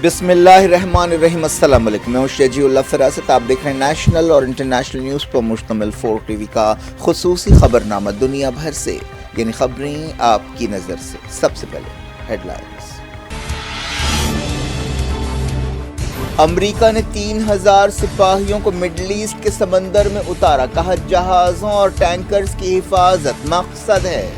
بسم اللہ الرحمن الرحیم۔ السلام علیکم، میں ہوں شجیع اللہ فراست۔ آپ دیکھ رہے ہیں نیشنل اور انٹرنیشنل نیوز پر مشتمل 4 ٹی وی کا خصوصی خبرنامہ دنیا بھر سے، یعنی خبریں آپ کی نظر سے۔ سب سے پہلے ہیڈ لائنز۔ امریکہ نے 3000 سپاہیوں کو مڈل ایسٹ کے سمندر میں اتارا، کہا جہازوں اور ٹینکرز کی حفاظت مقصد ہے۔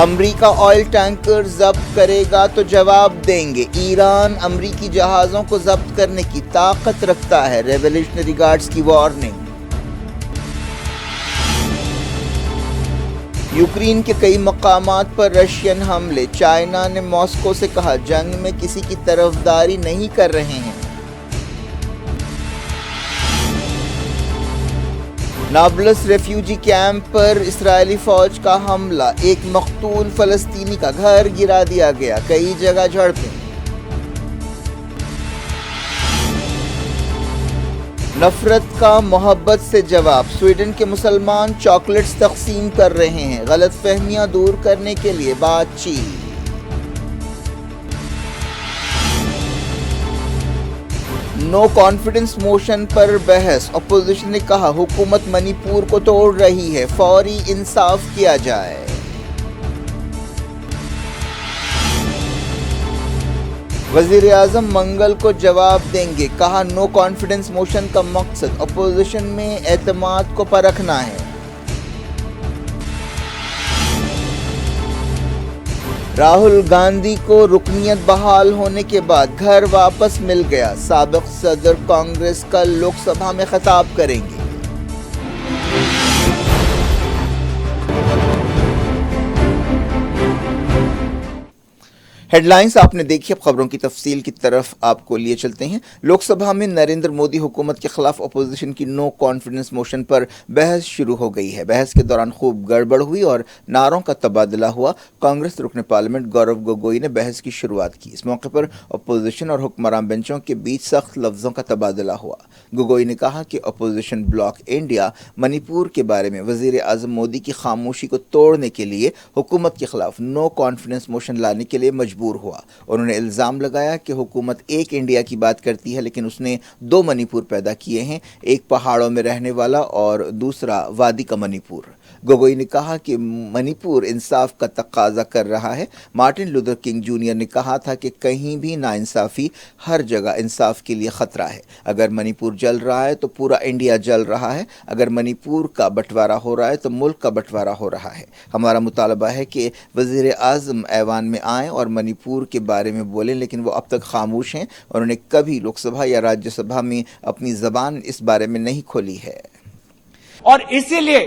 امریکہ آئل ٹینکر ضبط کرے گا تو جواب دیں گے، ایران امریکی جہازوں کو ضبط کرنے کی طاقت رکھتا ہے، ریولیوشنری گارڈز کی وارننگ۔ یوکرین کے کئی مقامات پر رشین حملے، چائنا نے ماسکو سے کہا جنگ میں کسی کی طرفداری نہیں کر رہے ہیں۔ نابلس ریفیوجی کیمپ پر اسرائیلی فوج کا حملہ، ایک مقتول فلسطینی کا گھر گرا دیا گیا، کئی جگہ جھڑپیں۔ نفرت کا محبت سے جواب، سویڈن کے مسلمان چاکلیٹس تقسیم کر رہے ہیں، غلط فہمیاں دور کرنے کے لیے بات چیت۔ نو کانفیڈنس موشن پر بحث، اپوزیشن نے کہا حکومت منی پور کو توڑ رہی ہے، فوری انصاف کیا جائے۔ وزیر اعظم منگل کو جواب دیں گے، کہا نو کانفیڈنس موشن کا مقصد اپوزیشن میں اعتماد کو پرکھنا ہے۔ راہل گاندھی کو رکنیت بحال ہونے کے بعد گھر واپس مل گیا، سابق صدر کانگریس کل لوک سبھا میں خطاب کریں گے۔ ہیڈ لائنز آپ نے دیکھی، اب خبروں کی تفصیل کی طرف آپ کو لیے چلتے ہیں۔ لوک سبھا میں نریندر مودی حکومت کے خلاف اپوزیشن کی نو کانفیڈنس موشن پر بحث شروع ہو گئی ہے۔ بحث کے دوران خوب گڑبڑ ہوئی اور نعروں کا تبادلہ ہوا۔ کانگریس رکن پارلیمنٹ گورو گگوئی نے بحث کی شروعات کی۔ اس موقع پر اپوزیشن اور حکمران بینچوں کے بیچ سخت لفظوں کا تبادلہ ہوا۔ گگوئی نے کہا کہ اپوزیشن بلاک انڈیا منی پور کے بارے میں وزیر اعظم مودی کی خاموشی کو توڑنے کے لیے حکومت کے خلاف نو کانفیڈنس موشن لانے کے لیے مجبور ہوا۔ انہوں نے الزام لگایا کہ حکومت ایک انڈیا کی بات کرتی ہے، لیکن اس نے 2 منی پور پیدا کیے ہیں، ایک پہاڑوں میں رہنے والا اور دوسرا وادی کا منی پور۔ گگوئی نے کہا کہ منی پور انصاف کا تقاضا کر رہا ہے۔ مارٹن لوتھر کنگ جونیئر نے کہا تھا کہ کہیں بھی ناانصافی، ہر جگہ انصاف کے لیے خطرہ ہے۔ اگر منی پور جل رہا ہے تو پورا انڈیا جل رہا ہے، اگر منی پور کا بٹوارہ ہو رہا ہے تو ملک کا بٹوارہ ہو رہا ہے۔ ہمارا مطالبہ ہے کہ وزیر اعظم ایوان میں آئیں اور منی پور کے بارے میں بولیں، لیکن وہ اب تک خاموش ہیں۔ انہوں نے کبھی لوک سبھا یا راجیہ سبھا میں اپنی زبان اس بارے میں نہیں کھولی ہے۔ اور اسی لیے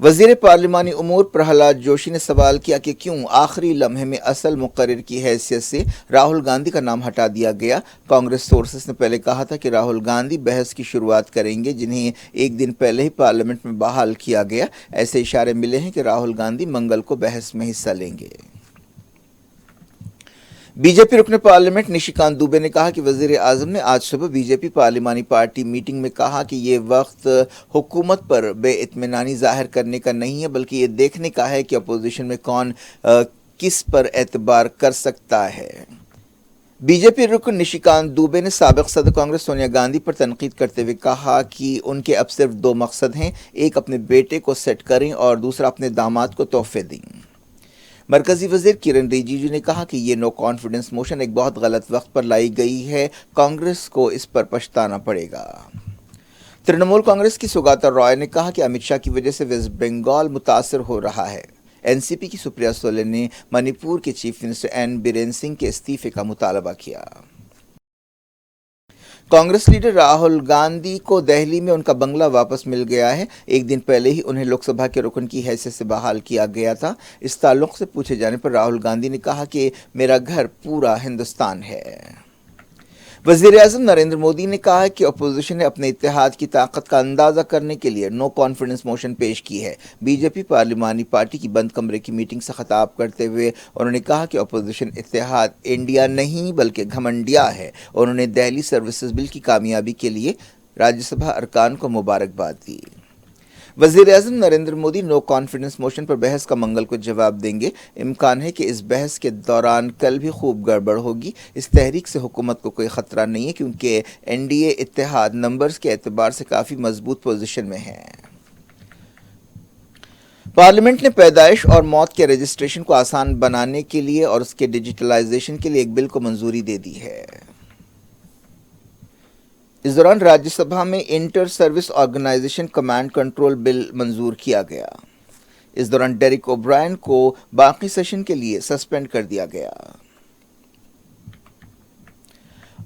وزیر پارلیمانی امور پرہلاد جوشی نے سوال کیا کہ کیوں آخری لمحے میں اصل مقرر کی حیثیت سے راہل گاندھی کا نام ہٹا دیا گیا۔ کانگریس سورسز نے پہلے کہا تھا کہ راہل گاندھی بحث کی شروعات کریں گے، جنہیں ایک دن پہلے ہی پارلیمنٹ میں بحال کیا گیا۔ ایسے اشارے ملے ہیں کہ راہل گاندھی منگل کو بحث میں حصہ لیں گے۔ بی جے پی رکن پارلیمنٹ نشیکانت دوبے نے کہا کہ وزیر اعظم نے آج صبح بی جے پی پارلیمانی پارٹی میٹنگ میں کہا کہ یہ وقت حکومت پر بے اطمینانی ظاہر کرنے کا نہیں ہے، بلکہ یہ دیکھنے کا ہے کہ اپوزیشن میں کون کس پر اعتبار کر سکتا ہے۔ بی جے پی رکن نشیکانت دوبے نے سابق صدر کانگریس سونیا گاندھی پر تنقید کرتے ہوئے کہا کہ ان کے اب صرف 2 مقصد ہیں، ایک اپنے بیٹے کو سیٹ کریں اور دوسرا اپنے داماد کو تحفے دیں۔ مرکزی وزیر کرن ریجیجو نے کہا کہ یہ نو کانفیڈنس موشن ایک بہت غلط وقت پر لائی گئی ہے، کانگریس کو اس پر پچھتانا پڑے گا۔ ترنمول کانگریس کی سگاتا رائے نے کہا کہ امت شاہ کی وجہ سے ویسٹ بنگال متاثر ہو رہا ہے۔ این سی پی کی سپریا سولے نے منی پور کے chief minister N Biren Singh کے استعفے کا مطالبہ کیا۔ کانگریس لیڈر راہل گاندھی کو دہلی میں ان کا بنگلہ واپس مل گیا ہے۔ ایک دن پہلے ہی انہیں لوک سبھا کے رکن کی حیثیت سے بحال کیا گیا تھا۔ اس تعلق سے پوچھے جانے پر راہل گاندھی نے کہا کہ میرا گھر پورا ہندوستان ہے۔ وزیر اعظم نریندر مودی نے کہا ہے کہ اپوزیشن نے اپنے اتحاد کی طاقت کا اندازہ کرنے کے لیے نو کانفیڈنس موشن پیش کی ہے۔ بی جے پی پارلیمانی پارٹی کی بند کمرے کی میٹنگ سے خطاب کرتے ہوئے انہوں نے کہا کہ اپوزیشن اتحاد انڈیا نہیں بلکہ گھمنڈیا ہے۔ انہوں نے دہلی سروسز بل کی کامیابی کے لیے راجیہ سبھا ارکان کو مبارکباد دی۔ وزیر اعظم Narendra Modi no confidence motion پر بحث کا منگل کو جواب دیں گے۔ امکان ہے کہ اس بحث کے دوران کل بھی خوب گڑبڑ ہوگی۔ اس تحریک سے حکومت کو کوئی خطرہ نہیں ہے کیونکہ این ڈی اے اتحاد نمبرز کے اعتبار سے کافی مضبوط پوزیشن میں ہے۔ پارلیمنٹ نے پیدائش اور موت کے رجسٹریشن کو آسان بنانے کے لیے اور اس کے ڈیجیٹلائزیشن کے لیے ایک بل کو منظوری دے دی ہے۔ اس دوران راجیہ سبھا میں inter service organization command control bill منظور کیا گیا۔ اس دوران ڈیرک او برائن کو باقی سیشن کے لیے سسپینڈ کر دیا گیا۔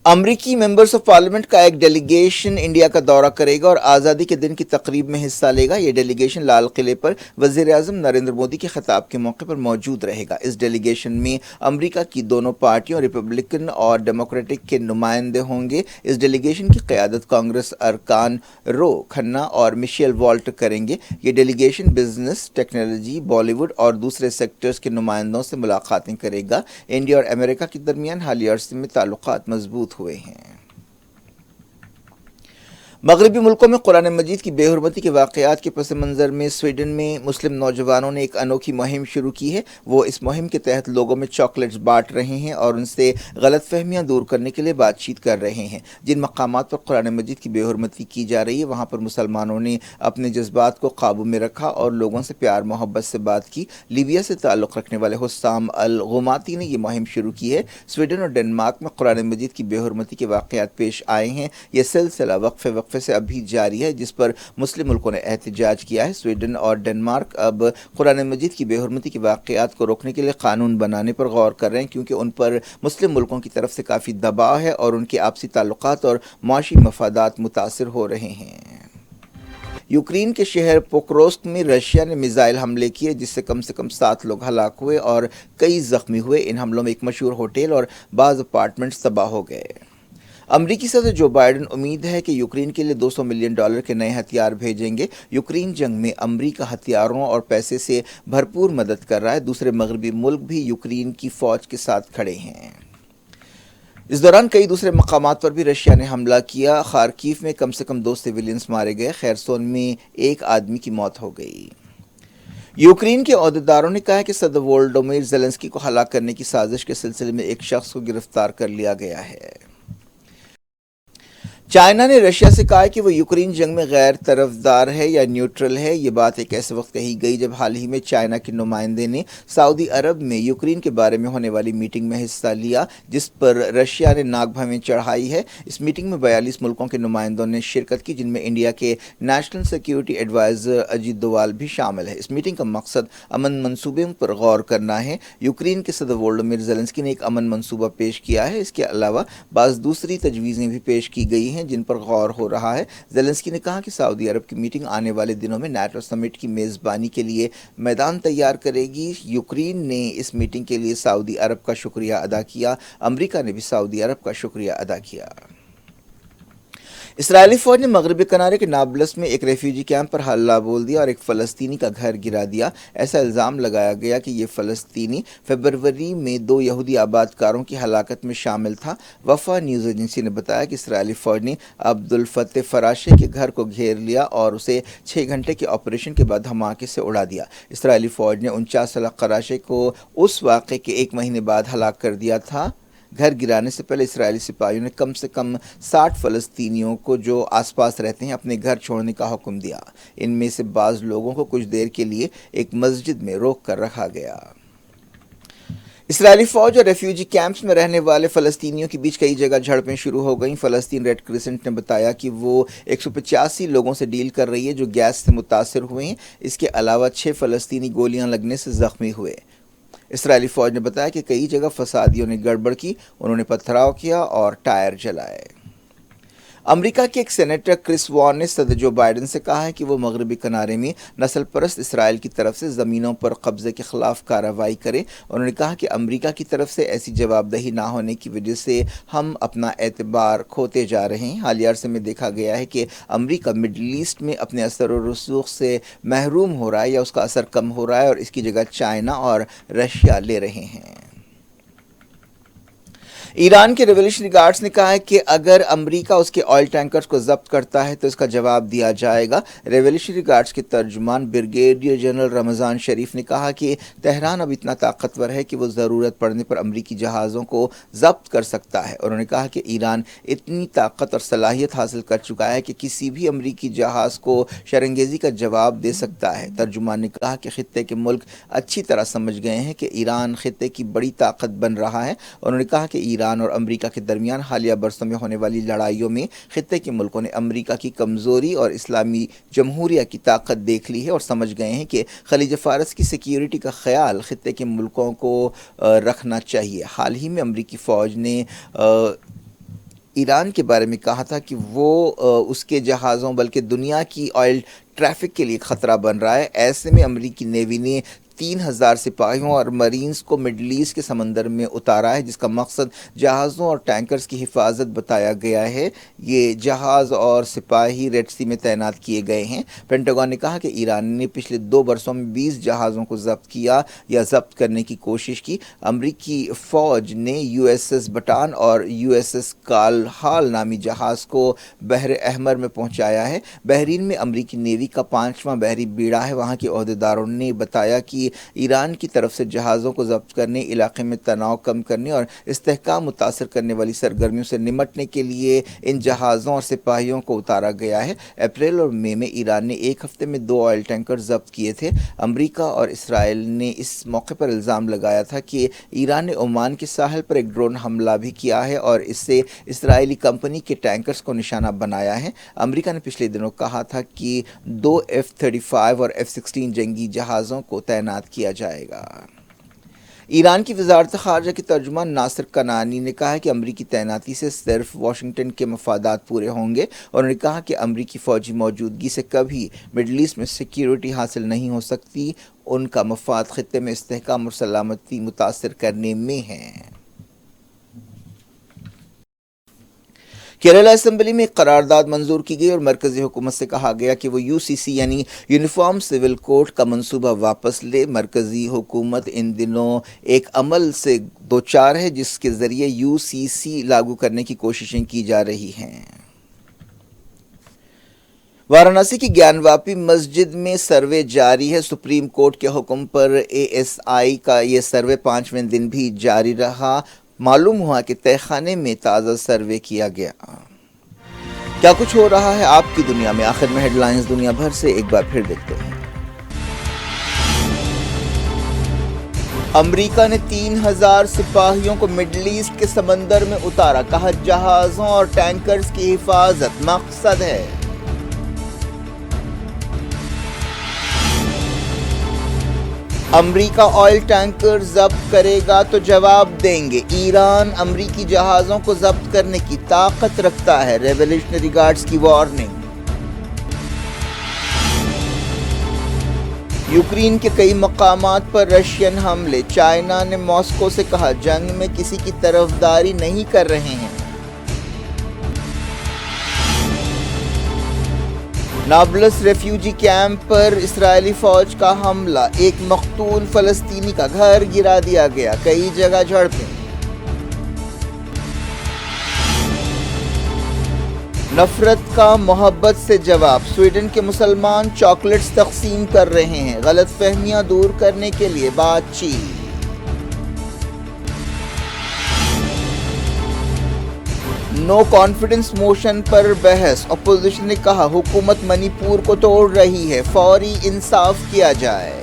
امریکی ممبرز آف پارلیمنٹ کا ایک ڈیلیگیشن انڈیا کا دورہ کرے گا اور آزادی کے دن کی تقریب میں حصہ لے گا۔ یہ ڈیلیگیشن لال قلعے پر وزیر اعظم نریندر مودی کے خطاب کے موقع پر موجود رہے گا۔ اس ڈیلیگیشن میں امریکہ کی دونوں پارٹیوں ریپبلکن اور ڈیموکریٹک کے نمائندے ہوں گے۔ اس ڈیلیگیشن کی قیادت کانگریس ارکان رو کھنہ اور میشیل والٹ کریں گے۔ یہ delegation business, technology, Bollywood اور دوسرے سیکٹرز کے نمائندوں سے ملاقاتیں کرے گا۔ انڈیا اور امریکہ کے درمیان حالیہ عرصے میں تعلقات مضبوط ہوئے ہیں۔ مغربی ملکوں میں قرآن مجید کی بے حرمتی کے واقعات کے پس منظر میں سویڈن میں مسلم نوجوانوں نے ایک انوکھی مہم شروع کی ہے۔ وہ اس مہم کے تحت لوگوں میں چاکلیٹس بانٹ رہے ہیں اور ان سے غلط فہمیاں دور کرنے کے لیے بات چیت کر رہے ہیں۔ جن مقامات پر قرآن مجید کی بے حرمتی کی جا رہی ہے وہاں پر مسلمانوں نے اپنے جذبات کو قابو میں رکھا اور لوگوں سے پیار محبت سے بات کی۔ لیبیا سے تعلق رکھنے والے حسام الغماتی نے یہ مہم شروع کی ہے۔ سویڈن اور ڈنمارک میں قرآن مجید کی بے حرمتی کے واقعات پیش آئے ہیں۔ یہ سلسلہ وقفے سے ابھی جاری ہے جس پر مسلم ملکوں نے احتجاج کیا ہے۔ سویڈن اور ڈنمارک اب قرآن مجید کی بے حرمتی کے واقعات کو روکنے کے لیے قانون بنانے پر غور کر رہے ہیں کیونکہ ان پر مسلم ملکوں کی طرف سے کافی دباؤ ہے اور ان کے آپسی تعلقات اور معاشی مفادات متاثر ہو رہے ہیں۔ یوکرین کے شہر پوکروسک میں رشیا نے میزائل حملے کیے جس سے کم 7 لوگ ہلاک ہوئے اور کئی زخمی ہوئے۔ ان حملوں میں ایک مشہور ہوٹل اور بعض اپارٹمنٹس تباہ ہو گئے۔ امریکی صدر جو بائیڈن امید ہے کہ یوکرین کے لیے $200 ملین کے نئے ہتھیار بھیجیں گے۔ یوکرین جنگ میں امریکہ ہتھیاروں اور پیسے سے بھرپور مدد کر رہا ہے۔ دوسرے مغربی ملک بھی یوکرین کی فوج کے ساتھ کھڑے ہیں۔ اس دوران کئی دوسرے مقامات پر بھی رشیا نے حملہ کیا۔ خارکیف میں کم سے کم 2 سویلینز مارے گئے۔ خیرسون میں ایک آدمی کی موت ہو گئی۔ یوکرین کے عہدیداروں نے کہا ہے کہ صدر وولودیمیر زیلنسکی کو ہلاک کرنے کی سازش کے سلسلے میں ایک شخص کو گرفتار کر لیا گیا ہے۔ چائنا نے رشیا سے کہا ہے کہ وہ یوکرین جنگ میں غیر طرفدار ہے یا نیوٹرل ہے۔ یہ بات ایک ایسے وقت کہی گئی جب حال ہی میں چائنا کے نمائندے نے سعودی عرب میں یوکرین کے بارے میں ہونے والی میٹنگ میں حصہ لیا جس پر رشیا نے ناک بھویں چڑھائی ہے۔ اس میٹنگ میں 42 ملکوں کے نمائندوں نے شرکت کی جن میں انڈیا کے نیشنل سیکیورٹی ایڈوائزر اجیت دووال بھی شامل ہے۔ اس میٹنگ کا مقصد امن منصوبے پر غور کرنا ہے۔ یوکرین کے صدر وولودیمیر زیلنسکی نے ایک امن منصوبہ پیش کیا ہے۔ اس کے علاوہ بعض دوسری تجویزیں بھی پیش کی گئی ہیں جن پر غور ہو رہا ہے۔ زیلنسکی نے کہا کہ سعودی عرب کی میٹنگ آنے والے دنوں میں نیٹو سمٹ کی میزبانی کے لیے میدان تیار کرے گی۔ یوکرین نے اس میٹنگ کے لیے سعودی عرب کا شکریہ ادا کیا۔ امریکہ نے بھی سعودی عرب کا شکریہ ادا کیا۔ اسرائیلی فوج نے مغربی کنارے کے نابلس میں ایک ریفیوجی کیمپ پر حملہ بول دیا اور ایک فلسطینی کا گھر گرا دیا۔ ایسا الزام لگایا گیا کہ یہ فلسطینی فروری میں 2 یہودی آبادکاروں کی ہلاکت میں شامل تھا۔ وفا نیوز ایجنسی نے بتایا کہ اسرائیلی فوج نے عبدالفتح فراشے کے گھر کو گھیر لیا اور اسے 6 گھنٹے کے آپریشن کے بعد دھماکے سے اڑا دیا۔ اسرائیلی فوج نے 49 سالہ فراشے کو اس واقعے کے 1 مہینے بعد ہلاک کر دیا تھا۔ گھر گرانے سے پہلے اسرائیلی سپاہیوں نے کم سے کم 60 فلسطینیوں کو جو آس پاس رہتے ہیں اپنے گھر چھوڑنے کا حکم دیا۔ ان میں سے بعض لوگوں کو کچھ دیر کے لیے ایک مسجد میں روک کر رکھا گیا۔ اسرائیلی فوج اور ریفیوجی کیمپس میں رہنے والے فلسطینیوں کے بیچ کئی جگہ جھڑپیں شروع ہو گئیں۔ فلسطین ریڈ کرسنٹ نے بتایا کہ وہ 185 لوگوں سے ڈیل کر رہی ہے جو گیس سے متاثر ہوئے ہیں۔ اس کے علاوہ 6 فلسطینی گولیاں لگنے سے زخمی ہوئے۔ اسرائیلی فوج نے بتایا کہ کئی جگہ فسادیوں نے گڑبڑ کی، انہوں نے پتھراؤ کیا اور ٹائر جلائے۔ امریکہ کے ایک سینیٹر کرس وان نے صدر جو بائیڈن سے کہا ہے کہ وہ مغربی کنارے میں نسل پرست اسرائیل کی طرف سے زمینوں پر قبضے کے خلاف کارروائی کرے۔ انہوں نے کہا کہ امریکہ کی طرف سے ایسی جواب دہی نہ ہونے کی وجہ سے ہم اپنا اعتبار کھوتے جا رہے ہیں۔ حالیہ عرصے میں دیکھا گیا ہے کہ امریکہ مڈل ایسٹ میں اپنے اثر و رسوخ سے محروم ہو رہا ہے یا اس کا اثر کم ہو رہا ہے اور اس کی جگہ چائنا اور رشیا لے رہے ہیں۔ ایران کے ریولیوشنری گارڈز نے کہا ہے کہ اگر امریکہ اس کے آئل ٹینکرز کو ضبط کرتا ہے تو اس کا جواب دیا جائے گا۔ ریولیوشنری گارڈز کے ترجمان بریگیڈیئر جنرل رمضان شریف نے کہا کہ تہران اب اتنا طاقتور ہے کہ وہ ضرورت پڑنے پر امریکی جہازوں کو ضبط کر سکتا ہے۔ انہوں نے کہا کہ ایران اتنی طاقت اور صلاحیت حاصل کر چکا ہے کہ کسی بھی امریکی جہاز کو شرنگیزی کا جواب دے سکتا ہے۔ ترجمان نے کہا کہ خطے کے ملک اچھی طرح سمجھ گئے ہیں کہ ایران خطے کی بڑی طاقت بن رہا ہے۔ انہوں نے کہا کہ ایران اور امریکہ کے درمیان حالیہ برسوں میں ہونے والی لڑائیوں میں خطے کے ملکوں نے امریکہ کی کمزوری اور اسلامی جمہوریہ کی طاقت دیکھ لی ہے اور سمجھ گئے ہیں کہ خلیج فارس کی سیکیورٹی کا خیال خطے کے ملکوں کو رکھنا چاہیے۔ حال ہی میں امریکی فوج نے ایران کے بارے میں کہا تھا کہ وہ اس کے جہازوں بلکہ دنیا کی آئل ٹریفک کے لیے خطرہ بن رہا ہے۔ ایسے میں امریکی نیوی نے 3000 سپاہیوں اور مرینز کو مڈل ایسٹ کے سمندر میں اتارا ہے، جس کا مقصد جہازوں اور ٹینکرز کی حفاظت بتایا گیا ہے۔ یہ جہاز اور سپاہی ریڈ سی میں تعینات کیے گئے ہیں۔ پینٹاگون نے کہا کہ ایران نے پچھلے 2 برسوں میں 20 جہازوں کو ضبط کیا یا ضبط کرنے کی کوشش کی۔ امریکی فوج نے USS بٹان اور USS کالہال نامی جہاز کو بحر احمر میں پہنچایا ہے۔ بحرین میں امریکی نیوی کا 5واں بحری بیڑا ہے۔ وہاں کے عہدیداروں نے بتایا کہ ایران کی طرف سے جہازوں کو ضبط کرنے، علاقے میں تناؤ کم کرنے اور استحکام متاثر کرنے والی سرگرمیوں سے نمٹنے کے لیے ان جہازوں اور سپاہیوں کو اتارا گیا ہے۔ اپریل اور مئی میں ایران نے ایک ہفتے میں 2 آئل ٹینکر ضبط کیے تھے۔ امریکہ اور اسرائیل نے اس موقع پر الزام لگایا تھا کہ ایران نے عمان کے ساحل پر ایک ڈرون حملہ بھی کیا ہے اور اس سے اسرائیلی کمپنی کے ٹینکرز کو نشانہ بنایا ہے۔ امریکہ نے پچھلے دنوں کہا تھا کہ 2 F-35 اور F-16 جنگی جہازوں کو تعینات کیا جائے گا۔ ایران کی وزارت خارجہ کے ترجمان ناصر کنعانی نے کہا کہ امریکی تعیناتی سے صرف واشنگٹن کے مفادات پورے ہوں گے۔ انہوں نے کہا کہ امریکی فوجی موجودگی سے کبھی مڈل ایسٹ میں سیکیورٹی حاصل نہیں ہو سکتی۔ ان کا مفاد خطے میں استحکام اور سلامتی متاثر کرنے میں ہے۔ کیرلا اسمبلی میں ایک قرارداد منظور کی گئی اور مرکزی حکومت سے کہا گیا کہ وہ UCC یعنی یونیفارم سول کوڈ کا منصوبہ واپس لے۔ مرکزی حکومت ان دنوں ایک عمل سے دوچار ہے جس کے ذریعے UCC لاگو کرنے کی کوششیں کی جا رہی ہیں۔ وارانسی کی گیان واپی مسجد میں سروے جاری ہے۔ سپریم کورٹ کے حکم پر ASI کا یہ سروے 5ویں دن بھی جاری رہا۔ معلوم ہوا کہ تہہ خانے میں تازہ سروے کیا گیا۔ کیا کچھ ہو رہا ہے آپ کی دنیا میں؟ آخر میں ہیڈ لائنز دنیا بھر سے ایک بار پھر دیکھتے ہیں۔ امریکہ نے 3000 سپاہیوں کو مڈل ایسٹ کے سمندر میں اتارا، کہا جہازوں اور ٹینکرز کی حفاظت مقصد ہے۔ امریکہ آئل ٹینکر ضبط کرے گا تو جواب دیں گے۔ ایران امریکی جہازوں کو ضبط کرنے کی طاقت رکھتا ہے، ریولیوشنری گارڈز کی وارننگ۔ یوکرین کے کئی مقامات پر رشین حملے، چائنا نے ماسکو سے کہا جنگ میں کسی کی طرفداری نہیں کر رہے ہیں۔ نابلس ریفیوجی کیمپ پر اسرائیلی فوج کا حملہ، ایک مقتول فلسطینی کا گھر گرا دیا گیا، کئی جگہ جھڑپیں۔ نفرت کا محبت سے جواب، سویڈن کے مسلمان چاکلیٹس تقسیم کر رہے ہیں، غلط فہمیاں دور کرنے کے لیے بات چیت۔ نو کانفیڈنس موشن پر بحث، اپوزیشن نے کہا حکومت منی پور کو توڑ رہی ہے، فوری انصاف کیا جائے۔